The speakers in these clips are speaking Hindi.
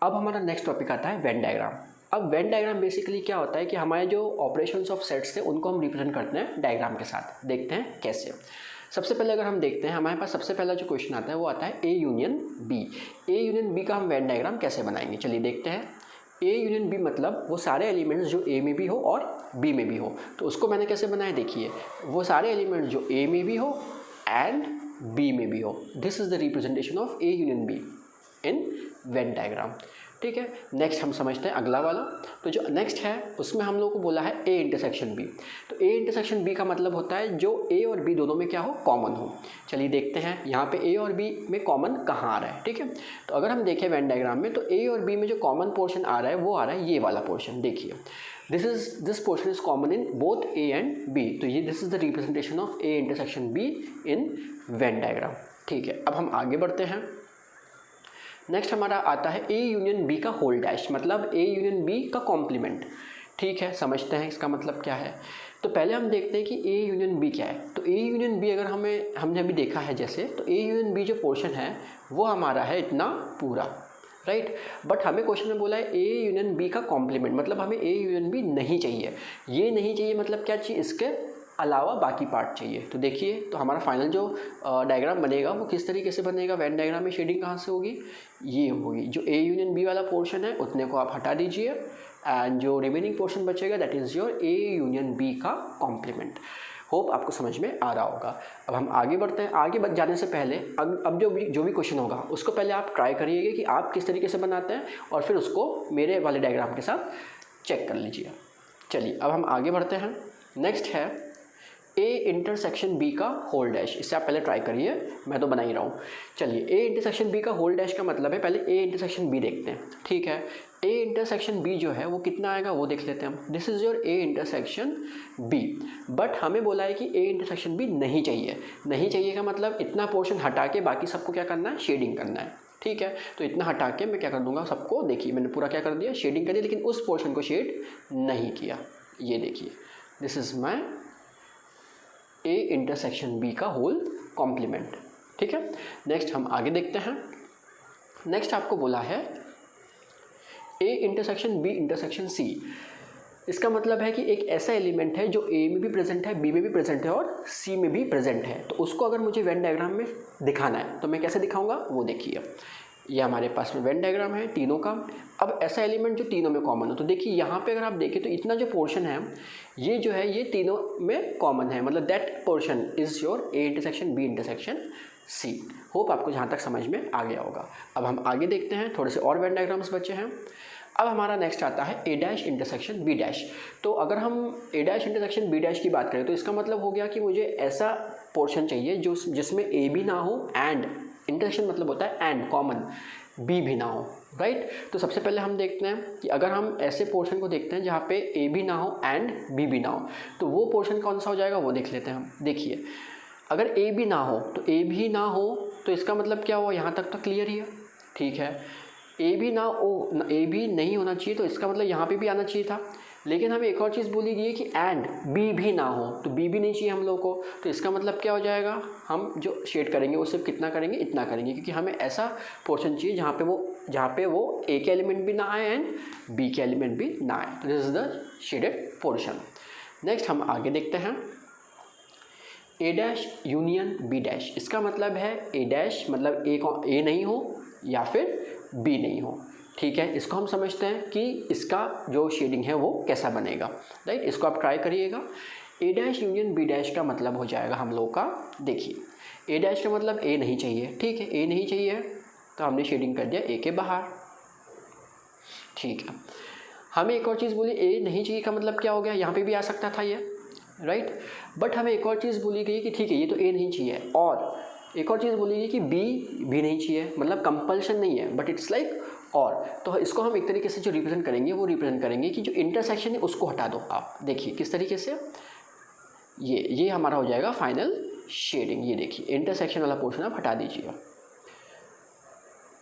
अब हमारा नेक्स्ट टॉपिक आता है वेन डायग्राम। अब वेन डायग्राम बेसिकली क्या होता है कि हमारे जो ऑपरेशंस ऑफ सेट्स थे उनको हम रिप्रेजेंट करते हैं डायग्राम के साथ। देखते हैं कैसे। सबसे पहले अगर हम देखते हैं, हमारे पास सबसे पहला जो क्वेश्चन आता है वो आता है A union B. A union B का हम वेन डायग्राम कैसे बनाएंगे, चलिए देखते हैं। ए यूनियन बी मतलब वो सारे एलिमेंट्स जो ए में भी हो और बी में भी हो। तो उसको मैंने कैसे बनाया, देखिए, वो सारे एलिमेंट्स जो ए में भी हो एंड बी में भी हो। This is the representation of A union B in Venn diagram. ठीक है, नेक्स्ट हम समझते हैं अगला वाला। तो जो नेक्स्ट है उसमें हम लोग को बोला है ए इंटरसेक्शन बी। तो ए इंटरसेक्शन बी का मतलब होता है जो ए और बी दोनों में क्या हो, कॉमन हो। चलिए देखते हैं यहाँ पे ए और बी में कॉमन कहाँ आ रहा है। ठीक है, तो अगर हम देखें वेन डायग्राम में, तो ए और बी में जो कॉमन पोर्शन आ रहा है वो आ रहा है ये वाला पोर्शन। देखिए, this portion is common in both A and B. तो ये this is the representation of A intersection B in Venn diagram. ठीक है, अब हम आगे बढ़ते हैं। नेक्स्ट हमारा आता है ए यूनियन बी का होल डैश, मतलब ए यूनियन बी का कॉम्प्लीमेंट। ठीक है, समझते हैं इसका मतलब क्या है। तो पहले हम देखते हैं कि ए यूनियन बी क्या है। तो ए यूनियन बी अगर हमने अभी देखा है जैसे, तो ए यूनियन बी जो पोर्शन है वो हमारा है इतना पूरा, राइट। बट हमें क्वेश्चन में बोला है ए यूनियन बी का कॉम्प्लीमेंट, मतलब हमें ए यूनियन बी नहीं चाहिए। ये नहीं चाहिए मतलब क्या चाहिए, इसके अलावा बाकी पार्ट चाहिए। तो देखिए, तो हमारा फाइनल जो डायग्राम बनेगा वो किस तरीके से बनेगा। वेन डायग्राम में शेडिंग कहाँ से होगी, ये होगी। जो ए यूनियन बी वाला पोर्शन है उतने को आप हटा दीजिए एंड जो रिमेनिंग पोर्शन बचेगा that is your A union B का कॉम्प्लीमेंट। होप आपको समझ में आ रहा होगा। अब हम आगे बढ़ते हैं। आगे जाने से पहले अब जो भी क्वेश्चन होगा उसको पहले आप ट्राई करिएगा कि आप किस तरीके से बनाते हैं और फिर उसको मेरे वाले डायग्राम के साथ चेक कर लीजिए। चलिए अब हम आगे बढ़ते हैं। नेक्स्ट है ए इंटरसेक्शन बी का होल डैश। इससे आप पहले ट्राई करिए, मैं तो बना ही रहा हूँ। चलिए, ए इंटरसेक्शन बी का होल डैश का मतलब है, पहले ए इंटरसेक्शन बी देखते हैं। ठीक है, ए इंटरसेक्शन बी जो है वो कितना आएगा वो देख लेते हैं हम। This is your A intersection B. But हमें बोला है कि ए इंटरसेक्शन बी नहीं चाहिए। नहीं चाहिए का मतलब इतना पोर्शन हटा के बाकी सबको क्या करना है, शेडिंग करना है। ठीक है, तो इतना हटा के मैं क्या कर दूंगा, सबको देखिए मैंने पूरा क्या कर दिया, शेडिंग कर दिया, लेकिन उस पोर्शन को शेड नहीं किया। ये देखिए, this is my A intersection B का होल कॉम्प्लीमेंट। ठीक है, नेक्स्ट हम आगे देखते हैं। नेक्स्ट आपको बोला है A intersection B intersection C. इसका मतलब है कि एक ऐसा एलिमेंट है जो ए में भी प्रेजेंट है, बी में भी प्रेजेंट है और सी में भी प्रेजेंट है। तो उसको अगर मुझे वेन डायग्राम में दिखाना है तो मैं कैसे दिखाऊंगा वो देखिए। ये हमारे पास में वेन डायग्राम है तीनों का। अब ऐसा एलिमेंट जो तीनों में कॉमन हो, तो देखिए यहाँ पे अगर आप देखें तो इतना जो पोर्शन है ये जो है ये तीनों में कॉमन है, मतलब that portion is your A intersection B intersection C. Hope आपको जहाँ तक समझ में आ गया होगा। अब हम आगे देखते हैं, थोड़े से और वेन डायग्राम्स बचे हैं। अब हमारा नेक्स्ट आता है ए डैश इंटरसेक्शन बी डैश। तो अगर हम ए डैश इंटरसेक्शन बी डैश की बात करें तो इसका मतलब हो गया कि मुझे ऐसा पोर्शन चाहिए जो जिसमें ए भी ना हो एंड इंटरसेक्शन मतलब होता है एंड कॉमन, बी भी ना हो, राइट। तो सबसे पहले हम देखते हैं कि अगर हम ऐसे पोर्शन को देखते हैं जहाँ पे ए भी ना हो एंड बी भी ना हो, तो वो पोर्शन कौन सा हो जाएगा वो देख लेते हैं हम। देखिए, अगर ए भी ना हो तो ए भी ना हो तो इसका मतलब क्या हुआ, यहाँ तक तो क्लियर ही है। ठीक है, ए भी ना हो, ए भी नहीं होना चाहिए तो इसका मतलब यहाँ पे भी आना चाहिए था। लेकिन हमें एक और चीज़ बोली गई है कि एंड बी भी ना हो, तो बी भी नहीं चाहिए हम लोग को। तो इसका मतलब क्या हो जाएगा, हम जो शेड करेंगे वो सिर्फ कितना करेंगे, इतना करेंगे, क्योंकि हमें ऐसा पोर्शन चाहिए जहाँ पे वो ए के एलिमेंट भी ना आए एंड बी के एलिमेंट भी ना आए। तो this is the shaded portion. Next हम आगे देखते हैं ए डैश यूनियन बी डैश। इसका मतलब है ए डैश मतलब ए नहीं हो या फिर बी नहीं हो। ठीक है, इसको हम समझते हैं कि इसका जो शेडिंग है वो कैसा बनेगा, राइट। इसको आप ट्राई करिएगा। ए डैश यूनियन बी डैश का मतलब हो जाएगा हम लोग का, देखिए ए डैश का मतलब ए नहीं चाहिए। ठीक है, ए नहीं चाहिए तो हमने शेडिंग कर दिया ए के बाहर। ठीक है, हमें एक और चीज़ बोली ए नहीं चाहिए का मतलब क्या हो गया, यहाँ पे भी आ सकता था ये, राइट। बट हमें एक और चीज़ बोली गई कि ठीक है ये तो ए नहीं चाहिए, और एक और चीज़ बोली गई कि बी भी नहीं चाहिए, मतलब कंपल्शन नहीं है बट इट्स लाइक और। तो इसको हम एक तरीके से जो रिप्रेजेंट करेंगे वो रिप्रेजेंट करेंगे कि जो इंटरसेक्शन है उसको हटा दो। आप देखिए किस तरीके से, ये हमारा हो जाएगा फाइनल शेडिंग। ये देखिए इंटरसेक्शन वाला पोर्शन आप हटा दीजिए,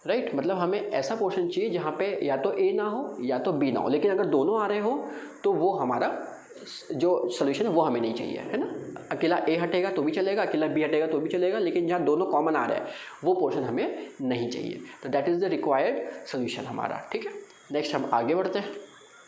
राइट। मतलब हमें ऐसा पोर्शन चाहिए जहाँ पे या तो ए ना हो या तो बी ना हो, लेकिन अगर दोनों आ रहे हो तो वो हमारा जो सोल्यूशन है वो हमें नहीं चाहिए, है ना। अकेला ए हटेगा तो भी चलेगा, अकेला बी हटेगा तो भी चलेगा, लेकिन जहाँ दोनों कॉमन आ रहा है वो पोर्शन हमें नहीं चाहिए। तो that is the required solution हमारा। ठीक है, नेक्स्ट हम आगे बढ़ते हैं।